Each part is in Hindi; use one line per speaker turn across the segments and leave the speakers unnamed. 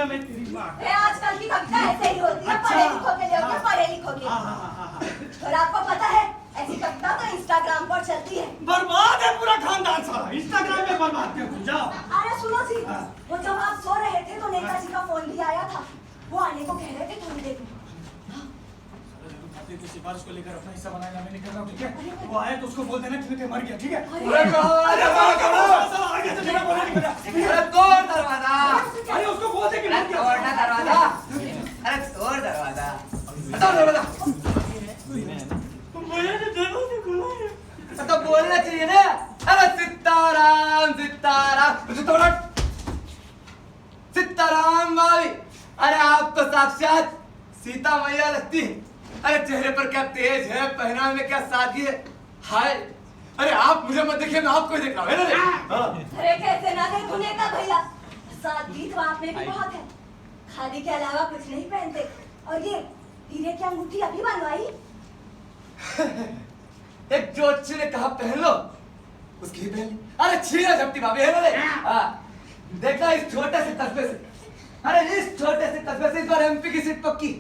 मैं तेरी माँ।
आजकल की कविता ऐसे ही होती है, पढ़े लिखों के लिए होती है, पढ़े लिखों के लिए। और आपको पता है ऐसी कविता तो इंस्टाग्राम पर चलती है।
बर्बाद है पूरा खानदान सारा, इंस्टाग्राम पे बर्बाद कर जाओ।
अरे सुनो जी, वो जब आप सो रहे थे तो नेताजी का फोन भी आया था, वो आने को कह रहे थे थोड़ी देर में।
तो सिफारिश को लेकर अपना हिस्सा बनाएगा, मैं नहीं कर रहा हूँ, ठीक है? वो आया तो उसको बोल देना कि मर गया, ठीक है?
अरे तोड़ दरवाजा,
अरे उसको बोल दे कि मर गया।
तोड़ना दरवाजा, अरे तोड़ दरवाजा, हटाओ दरवाजा। तो बोलना चाहिए ना, अरे सीताराम सीताराम, सीताराम भाभी, अरे आप तो साक्षात सीता मैया लगती है। अरे चेहरे पर क्या तेज है, पहनावे में क्या सादगी है, हाय। अरे आप मुझे मत देखिए, मैं आपको ही देख रहा हूँ, है ना?
अरे कैसे ना देखूं नेता भैया, सादगी तो आप में भी बहुत है। खादी के अलावा कुछ नहीं पहनते। और ये हीरे की अंगूठी अभी बनवाई?
एक जोशी ने कहा पहन लो, उसकी ही पहन ली। अरे छीना झपटी भाभी, है ना रे? देखा इस छोटे से कस्बे से, अरे इस छोटे से कस्बे से इस बार एमपी की सीट पक्की।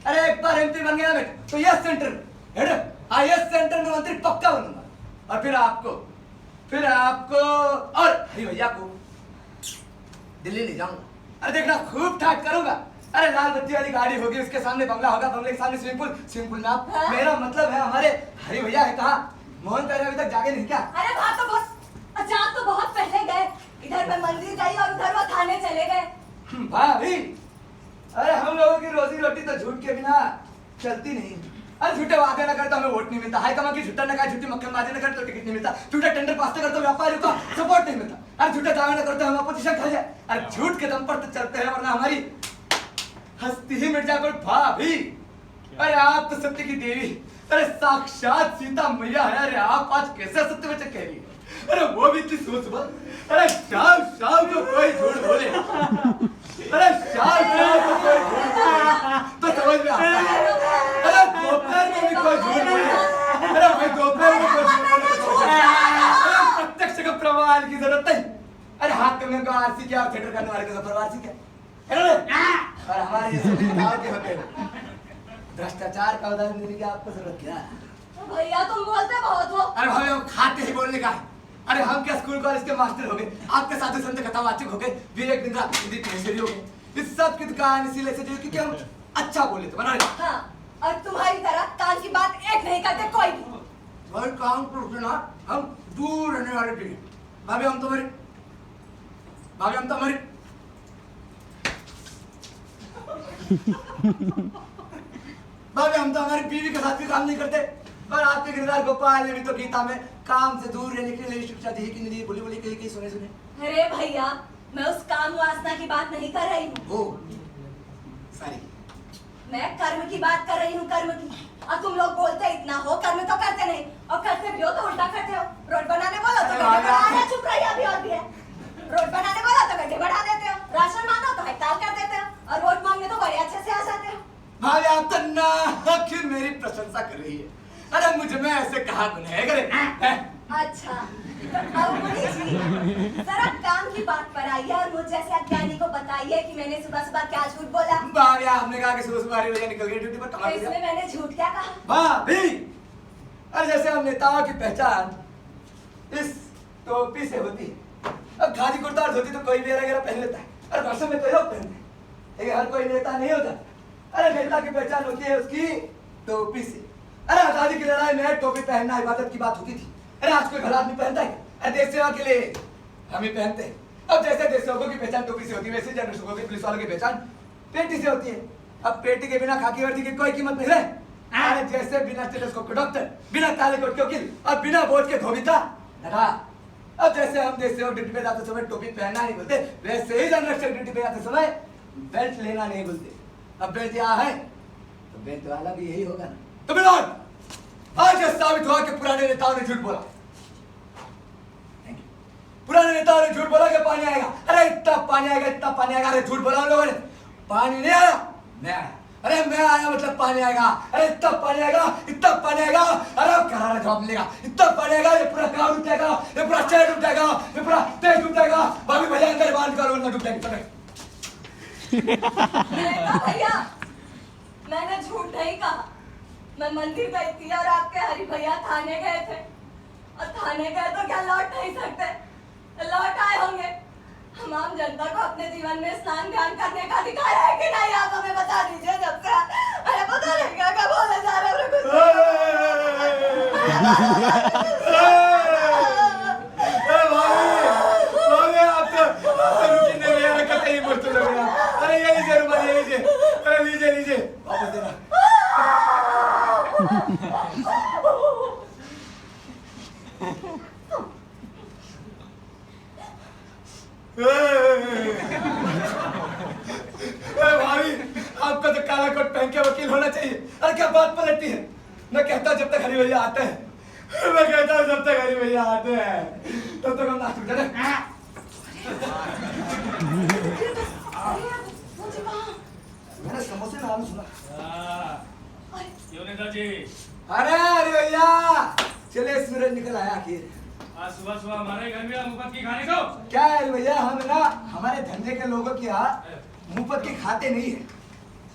अरे एक बार एमपी बन गया बेटा तो यस सेंटर यस सेंटर में मंत्री पक्का बनूंगा। और फिर आपको और हरी भैया को दिल्ली ले जाऊंगा। अरे देखना खूब ठाट करूंगा। अरे लाल बत्ती वाली गाड़ी होगी, उसके सामने बंगला होगा, बंगले के सामने स्विमिंग पूल ना। मेरा मतलब है हमारे हरी भैया है कहाँ? मोहन पहले अभी तक जागे नहीं क्या?
अरे वहाँ तो बहुत पहले गए। इधर मैं मंदिर गई और उधर वो थाने चले गए।
भाभी, अरे हम लोगों की रोजी रोटी तो झूठ के बिना चलती नहीं। अरे झूठे वादे न कर तो हमें वोट नहीं मिलता, हाईकमान की झूठा न कहा, झूठी मक्खनबाजी न कर तो टिकट नहीं मिलता, झूठे टेंडर पास न कर तो व्यापारियों का सपोर्ट नहीं मिलता, अरे झूठे दावे न कर तो हम अपोजिशन खा जाए। अरे झूठ के दम पर तो चलते हैं, वरना हमारी हस्ती ही मिट जाए। पर भाभी, अरे आप तो सत्य की देवी, अरे साक्षात सीता मैया है। अरे आप आज कैसे सत्य वचन कह रही है? अरे वो भी इतनी सुबह, अरे शाम को कोई झूठ बोले, अरे शाम को कोई झूठ बोले तो समझ में आता है। अरे दोपहर में भी कोई झूठ बोले, अरे भाई दोपहर में कोई झूठ बोले तो अरे प्रत्यक्ष का प्रमाण की जरूरत नहीं। अरे हाथ कमर को आरसी क्या और थिएटर करने वाले को परवारसी क्या, और हमारे जैसे गाँव के होते भ्रष्टाचार का उदाहरण देने की आपको जरूरत क्या है?
भैया तुम बोलते बहुत हो।
अरे भाई हम खाते ही बोलने का है। अरे हम क्या स्कूल कॉलेज के मास्टर हो गए, आपके साधु संत कथावाचक हो गए, विवेक बिंद्रा हो गए। इस सब की दुकान इसीलिए से जो क्योंकि हम अच्छा बोले तो बना।
हाँ, और तुम्हारी तरह कान की बात एक नहीं करते कोई भी।
भाई काम करते ना, हम दूर रहने वाले थे। भाभी हम तो हमारे भाभी हम तो हमारी बीवी के साथ भी काम नहीं करते। और आपके गिरधार गोपाल ने भी तो गीता में काम से दूर रहने के लिए शिक्षा दी कि नहीं, बोली बोली कही सुने सुने।
अरे भैया, मैं उस काम वासना की बात नहीं कर रही हूँ।
सारी
मैं कर्म की बात कर रही हूँ, कर्म की। और तुम लोग बोलते इतना हो, कर्म तो करते नहीं, और करते भी हो तो उल्टा करते हो। रोड बनाने बोलो तो गड्ढे बढ़ाने, चुप रही अभी और भी है। रोड बनाने बोलो तो गड्ढे बढ़ा देते हो, राशन मांगो तो हड़ताल कर देते हो, और वोट मांगने तो बड़े अच्छे से आ जाते हो।
भाभी आप तो ना मेरी प्रशंसा कर रही है। अरे मुझ में ऐसे कहा गुनहगार है?
अच्छा, अब मुनीष जी, जरा काम की बात पर आइए और मुझ जैसे अज्ञानी को बताइए कि मैंने सुबह सुबह क्या झूठ बोला।
भाभी आपने कहा कि सुबह सुबह हरी भैया निकल गई ड्यूटी पर, कमाल
इसमें मैंने झूठ क्या कहा?
भाभी, अरे जैसे हम नेताओं की पहचान इस टोपी से होती है। अब खादी कुर्ता और धोती तो कोई भी वगैरह पहन लेता है, और भाषण में कोई लोग पहनते हैं, लेकिन हर कोई नेता नहीं होता। अरे नेता की पहचान होती है उसकी टोपी से। अरे आजादी की लड़ाई में टोपी पहनना इबादत की बात होती थी। अरे आज कोई भला आदमी पहनता है? अरे देश सेवा के लिए हम ही पहनते हैं। अब जैसे देश सेवकों की पहचान टोपी से होती है, वैसे जनरल सेवकों की, पुलिस वालों की पहचान पेटी से होती है। अब पेटी के बिना खाकी वर्दी की कोई कीमत नहीं है। अरे जैसे बिना स्टेथोस्कोप के डॉक्टर, बिना काले कोट के वकील और बिना वोट के धोबिता लगा। अब जैसे हम देश सेवक ड्यूटी पे जाते समय टोपी पहनना नहीं बोलते, वैसे ही जनरल सेवक ड्यूटी पे जाते समय बेल्ट लेना नहीं बोलते। अब बेल्ट यहाँ है तो बेल्ट वाला भी यही होगा ना। तो बिल्कुल आज यह साबित हुआ कि पुराने नेताओं ने झूठ बोला। पुराने नेताओं ने झूठ बोला कि पानी आएगा। अरे इतना पानी आएगा। अरे झूठ बोला उन लोगों ने, पानी नहीं आया, मैं आया। अरे मैं आया मतलब पानी आएगा। अरे इतना पानी आएगा। अरे करारा जवाब मिलेगा। इतना पानी आएगा, ये पूरा गाँव डूब जाएगा, ये पूरा शहर डूब जाएगा, ये पूरा देश डूब जाएगा। भाभी भैया अंदर बांध कर वरना डूब जाएगी।
देखा भैया, मैंने झूठ नहीं कहा। मैं मंदिर गई थी और आपके हरि भैया थाने गए थे, और थाने गए तो क्या लौट नहीं सकते, लौट आए होंगे। हम आम जनता को अपने जीवन में स्नान ध्यान करने का अधिकार है कि नहीं, आप हमें बता दीजिए। जब से अरे पता नहीं क्या क्या बोले जा रहे हैं कुछ।
अरे ये लीजिए रुमाल, ये लीजिए, अरे लीजिए लीजिए, वापस देना। भाभी, आपको तो काला कोट पहन के वकील होना चाहिए। अरे क्या बात पलटती है। मैं कहता जब तक हरी भैया आते हैं, मैं कहता हूँ जब तक हरी भैया आते हैं तब तक हम नाच उठे। मैंने समोसे नाम सुना।
क्यों नेताजी?
अरे हरी भैया, चले सूरज निकल आया आखिर।
आज सुबह सुबह हमारे घर में मुफ्त की खाने को।
क्या है हरी भैया, हम ना हमारे धंधे के लोगों के यहाँ मुफ्त की खाते नहीं है,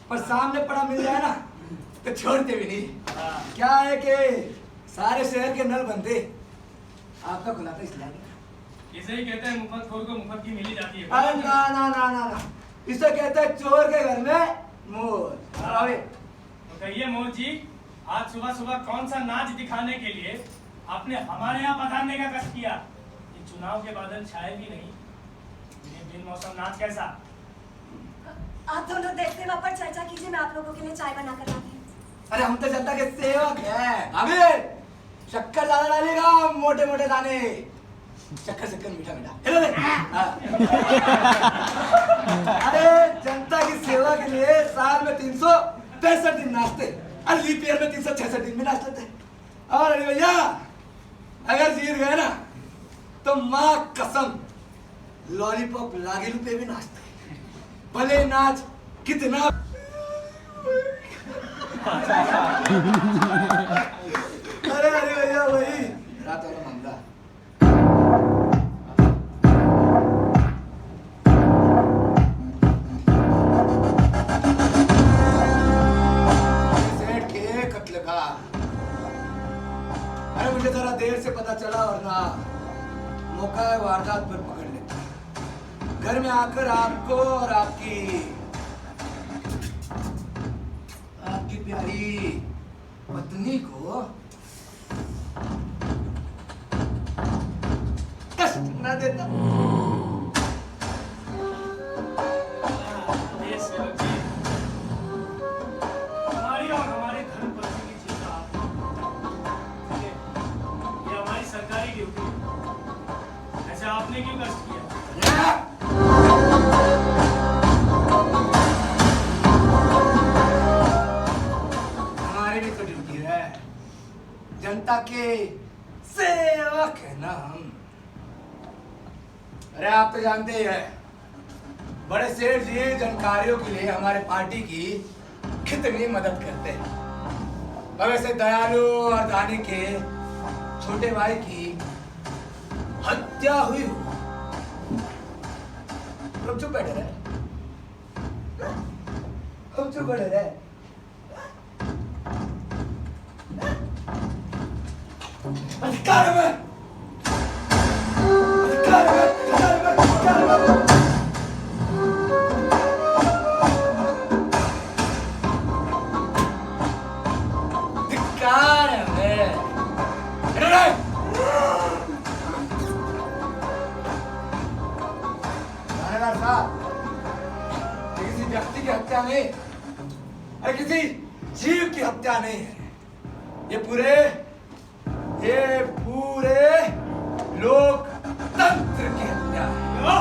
पर सामने पड़ा मिल जाए ना तो छोड़ते भी नहीं। क्या है कि सारे शहर के नल बंदे आपका खुलाता इसलिए।
इसे ही कहते हैं मुफ्त खोर को मुफ्त की मिली जाती है।
अरे ना ना ना ना ना, इसे कहते हैं चोर के घर में मोर।
तो कहिए मोर जी, आज सुबह सुबह कौन सा नाच दिखाने के लिए आपने हमारे यहाँ पधारने का कष्ट किया? ये चुनाव के बादल छाए भी नहीं, ये बिन मौसम नाच कैसा?
आप दोनों देश सेवा पर चर्चा कीजिए, मैं आप लोगों के लिए चाय बना कर लाती हूँ। अरे
हम तो जनता के सेवक हैं। अबे शक्कर ज्यादा डालेगा, मोटे मोटे दाने। शक्कर शक्कर मीठा मीठा। अरे जनता की सेवा के लिए साल में 365 दिन नाचते, और लीप ईयर में 366 दिन भी नाच लेते। और अरे भैया अगर जीत गए ना तो माँ कसम लॉलीपॉप लागेलू पे भी नाचते, भले नाच कितना। अरे अरे भैया वही रात वाला मामला। सेठ के कत्ल का, अरे मुझे जरा देर से पता चला, वरना मौका वारदात पर पकड़ लेता। घर में आकर आपको और आपकी प्यारी पत्नी को कष्ट न देता।
ये सेवक जी, हमारी और हमारे धर्म पत्नी की चिंता आपको, ये हमारी सरकारी ड्यूटी है। ऐसे आपने क्यों कष्ट किया?
जनता के सेवक है ना हम। अरे आप तो जानते ही हैं, बड़े सेठ जी जनकारियों के लिए हमारे पार्टी की कितनी मदद करते हैं। अब ऐसे दयालु और दानी के छोटे भाई की हत्या हुई हो, लोग चुप बैठे रहे, हम चुप बैठे रहे। अधिकार में, अधिकार में, अधिकार में, अधिकार में। अधिकार है। थानेदार साहब, किसी व्यक्ति की हत्या नहीं, अरे किसी जीव की हत्या नहीं है, ये पूरे लोकतंत्र की हत्या है।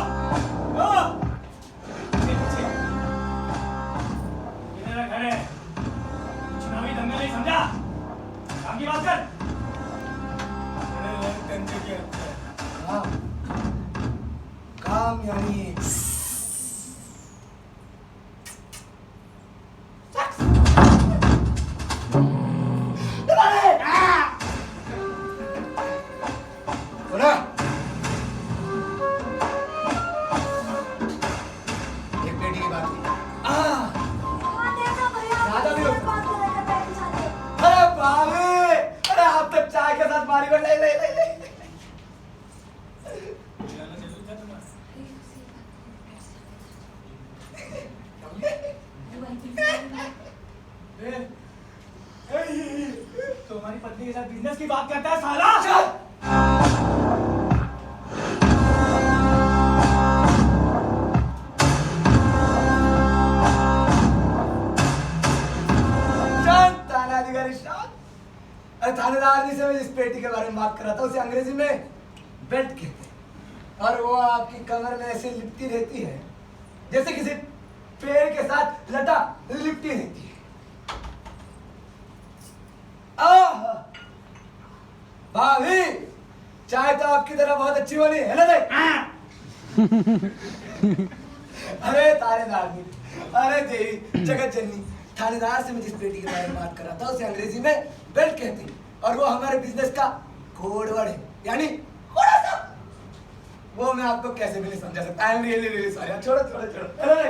ये मेरा घर है, चुनावी दंगल नहीं समझा? काम की बात कर।
लोकतंत्र की हत्या है। काम यानी मारी बट ले ले ले ले
जाना जरूर था तुम्हारा।
तो हमारी पत्नी के साथ बिजनेस की बात करता है साला।
चल शांत थानाधिकारी शांत। अरे थानेदार जी से मैं जिस पेटी के बारे में बात कर रहा था उसे अंग्रेजी में बेल्ट कहते हैं और वो आपकी कमर में ऐसे लिपटी रहती है जैसे किसी पेड़ के साथ लटा लिपटी रहती है। आह! भाभी चाय तो आपकी तरह बहुत अच्छी बनी है ना भाई? अरे थानेदार जी, अरे देवी जगत जननी, थानेदार से मैं जिस पेटी के बारे में बात कर रहा था उसे अंग्रेजी में बेल्ट कहते हैं और वो हमारे बिजनेस का कोड वर्ड है, यानी थोड़ा सा वो मैं आपको कैसे भी नहीं समझा सकता। I am really really sorry. छोड़ो छोड़ो छोड़ो। अरे